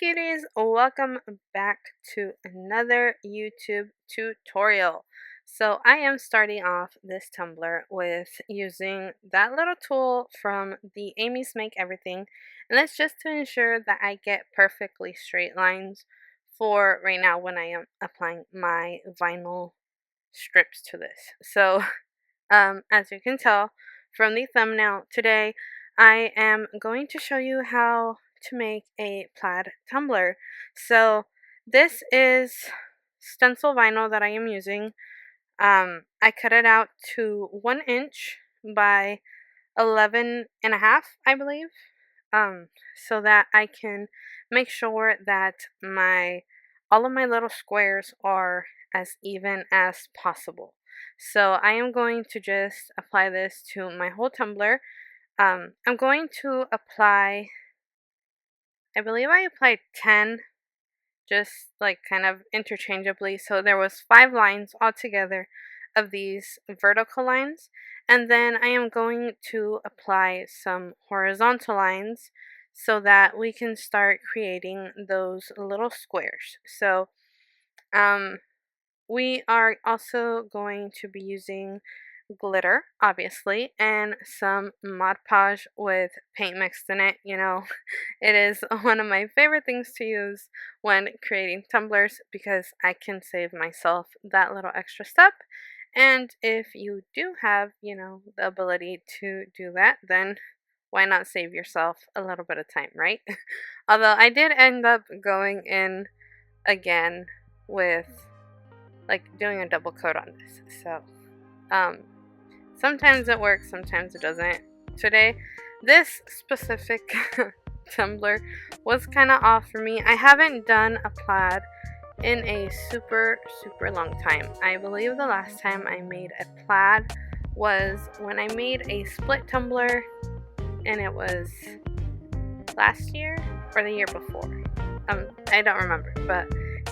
cuties, welcome back to another YouTube tutorial. So I am starting off this tumbler with using that little tool from the Amy's Make Everything, and that's just to ensure that I get perfectly straight lines for right now when I am applying my vinyl strips to this. So as you can tell from the thumbnail today, I am going to show you how to make a plaid tumbler. So this is stencil vinyl that I am using. I cut it out to 1 inch by 11.5, I believe, so that I can make sure that all of my little squares are as even as possible. So I am going to just apply this to my whole tumbler. I'm going to apply, I believe I applied 10, just like kind of interchangeably. So there was 5 lines altogether of these vertical lines, and then I am going to apply some horizontal lines so that we can start creating those little squares. So we are also going to be using glitter, obviously, and some Mod Podge with paint mixed in it. It is one of my favorite things to use when creating tumblers because I can save myself that little extra step. And if you do have, the ability to do that, then why not save yourself a little bit of time, right? Although I did end up going in again with like doing a double coat on this. So, sometimes it works, sometimes it doesn't. Today, this specific tumbler was kind of off for me. I haven't done a plaid in a super long time. I believe the last time I made a plaid was when I made a split tumbler, and it was last year or the year before. I don't remember, but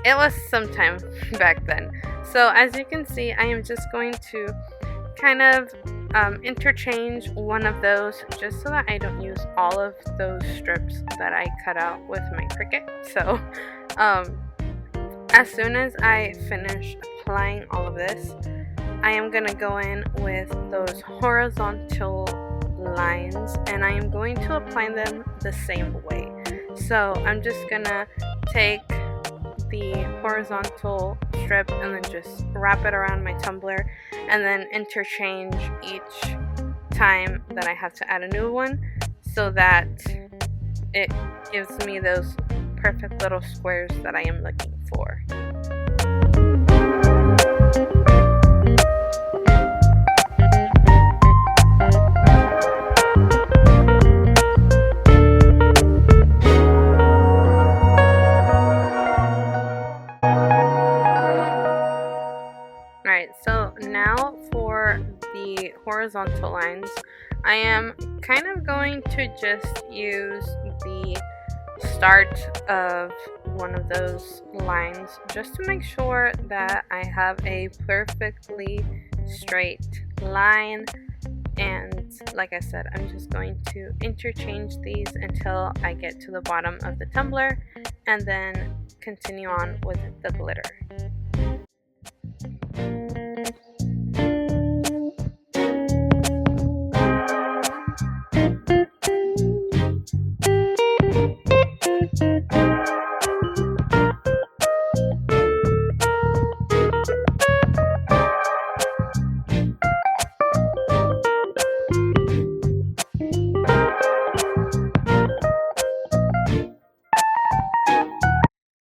it was sometime back then. So as you can see, I am just going to kind of interchange one of those just so that I don't use all of those strips that I cut out with my Cricut. So as soon as I finish applying all of this, I am going to go in with those horizontal lines, and I am going to apply them the same way. So I'm just going to take the horizontal strip and then just wrap it around my tumbler, and then interchange each time that I have to add a new one so that it gives me those perfect little squares that I am looking for. Alright, so now for the horizontal lines, I am kind of going to just use the start of one of those lines just to make sure that I have a perfectly straight line. And like I said, I'm just going to interchange these until I get to the bottom of the tumbler, and then continue on with the glitter.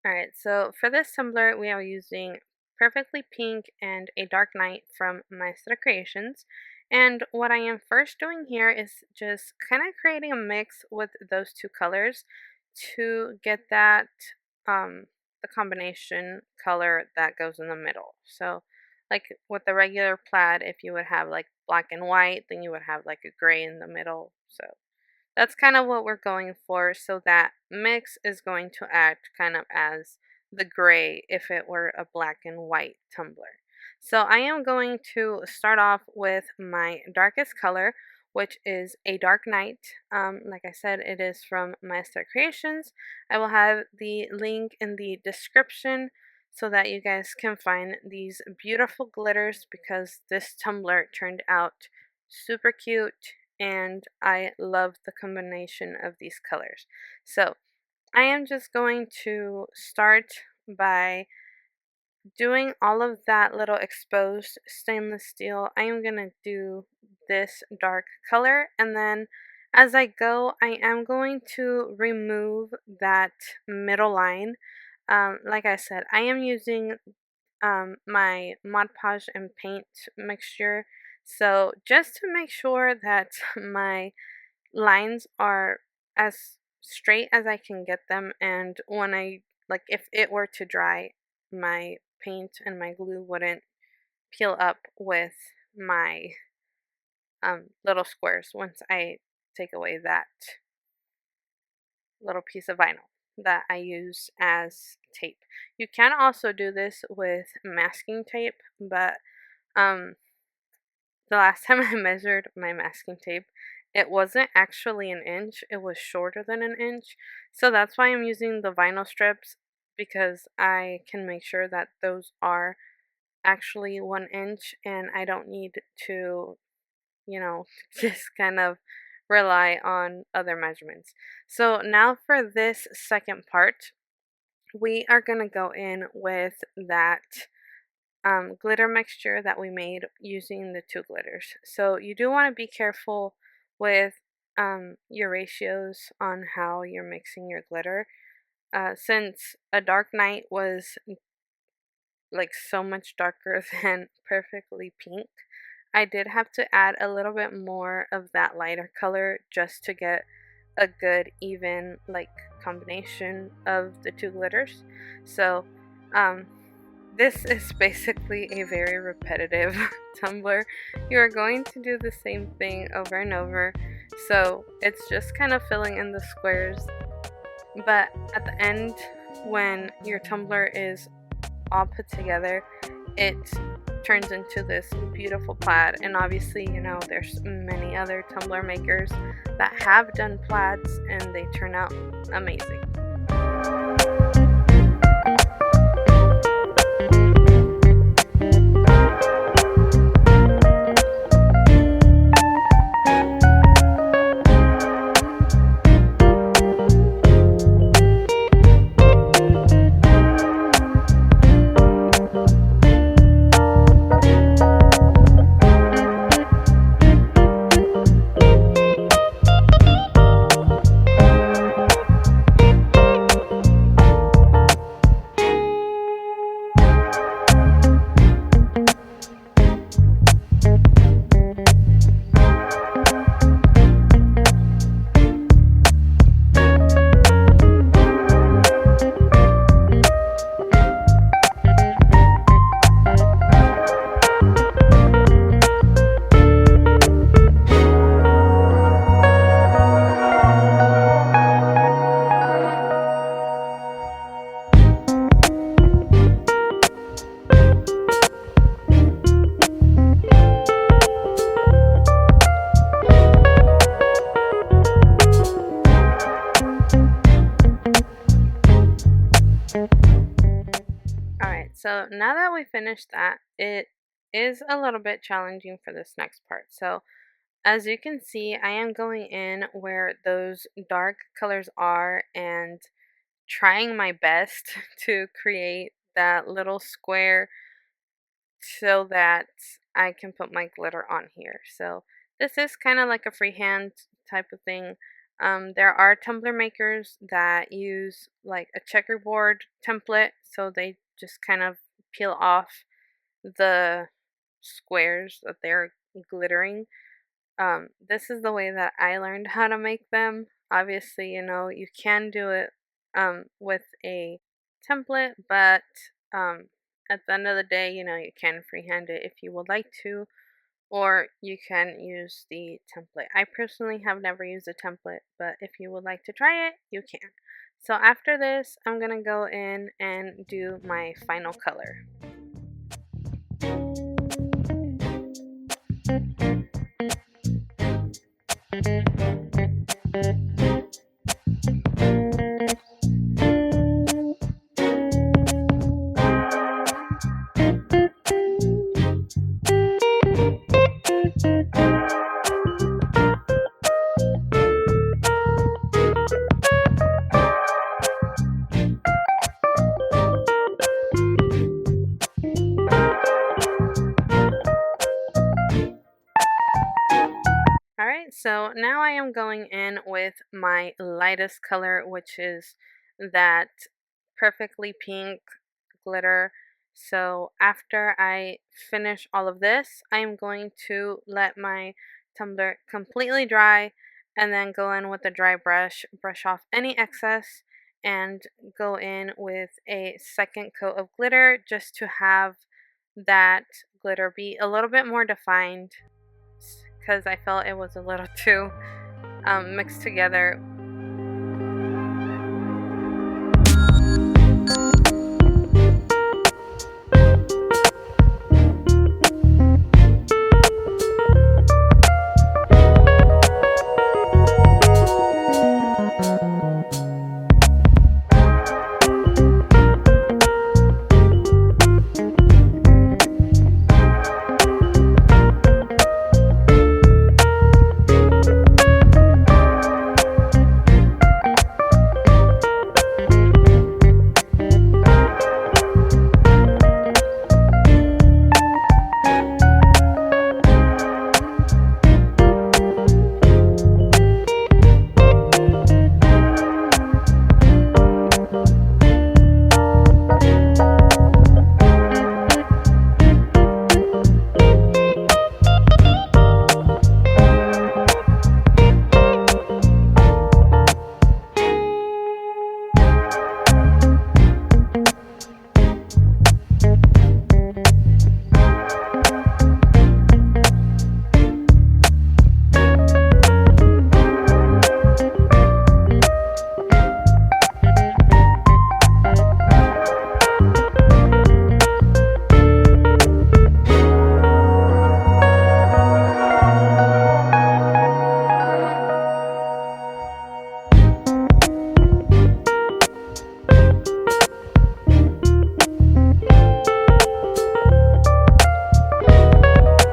Alright, so for this tumbler, we are using Perfectly Pink and a Dark Night from My Set of Creations. And what I am first doing here is just kind of creating a mix with those two colors to get that, the combination color that goes in the middle. So, like with the regular plaid, if you would have like black and white, then you would have like a gray in the middle. So that's kind of what we're going for, so that mix is going to act kind of as the gray if it were a black and white tumbler. So I am going to start off with my darkest color, which is A Dark Night. Like I said, it is from Master Creations. I will have the link in the description so that you guys can find these beautiful glitters, because this tumbler turned out super cute and I love the combination of these colors. So I am just going to start by doing all of that little exposed stainless steel. I am going to do this dark color, and then as I go, I am going to remove that middle line. Like I said, I am using my Mod Podge and paint mixture. So just to make sure that my lines are as straight as I can get them, and when I, like, if it were to dry, my paint and my glue wouldn't peel up with my little squares once I take away that little piece of vinyl that I use as tape. You can also do this with masking tape, but um the last time I measured my masking tape, it wasn't actually an inch, it was shorter than an inch. So that's why I'm using the vinyl strips, because I can make sure that those are actually 1 inch and I don't need to, you know, just kind of rely on other measurements. So now for this second part, we are going to go in with that glitter mixture that we made using the two glitters. So you do want to be careful with your ratios on how you're mixing your glitter. Since A Dark Night was like so much darker than Perfectly Pink, I did have to add a little bit more of that lighter color just to get a good even like combination of the two glitters. So um this is basically a very repetitive tumbler. You are going to do the same thing over and over, so it's just kind of filling in the squares. But at the end, when your tumbler is all put together, it turns into this beautiful plaid. And obviously, you know, there's many other tumbler makers that have done plaids and they turn out amazing. Alright, so now that we finished that, it is a little bit challenging for this next part. So as you can see, I am going in where those dark colors are and trying my best to create that little square so that I can put my glitter on here. So this is kind of like a freehand type of thing. There are tumbler makers that use like a checkerboard template, so they just kind of peel off the squares that they're glittering. This is the way that I learned how to make them. Obviously, you know, you can do it with a template, but at the end of the day, you know, you can freehand it if you would like to, or you can use the template. I personally have never used a template, but if you would like to try it, you can. So after this, I'm going to go in and do my final color. Alright, so now I am going in with my lightest color, which is that perfectly pink glitter. So after I finish all of this, I am going to let my tumbler completely dry and then go in with a dry brush, brush off any excess, and go in with a second coat of glitter just to have that glitter be a little bit more defined because I felt it was a little too mixed together.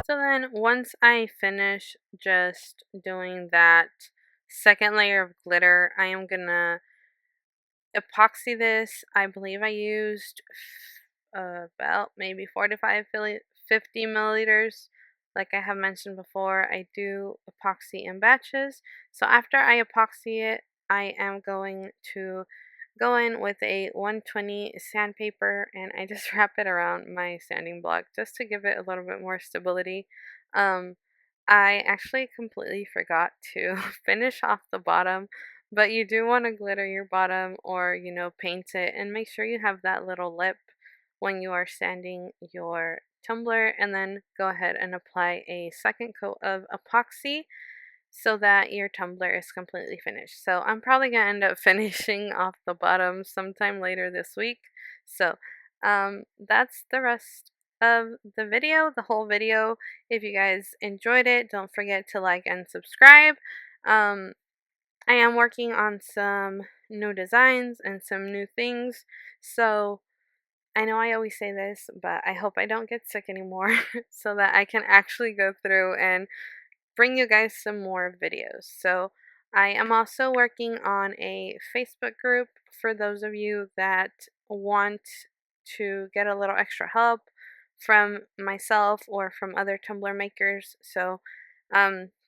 So then once I finish just doing that second layer of glitter, I am gonna epoxy this. I believe I used about maybe 50 milliliters. Like I have mentioned before, I do epoxy in batches. So after I epoxy it, I am going to go in with a 120 sandpaper and I just wrap it around my sanding block just to give it a little bit more stability. Um, I actually completely forgot to finish off the bottom, but you do want to glitter your bottom or, paint it and make sure you have that little lip when you are sanding your tumbler, and then go ahead and apply a second coat of epoxy so that your tumbler is completely finished. So I'm probably going to end up finishing off the bottom sometime later this week. So that's the rest of the video, the whole video. If you guys enjoyed it, don't forget to like and subscribe. Um, I am working on some new designs and some new things. So I know I always say this, but I hope I don't get sick anymore so that I can actually go through and bring you guys some more videos. So I am also working on a Facebook group for those of you that want to get a little extra help from myself or from other Tumblr makers. So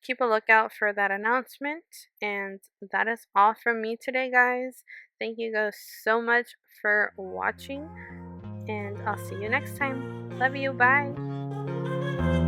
keep a lookout for that announcement. And that is all from me today, guys. Thank you guys so much for watching, and I'll see you next time. Love you. Bye.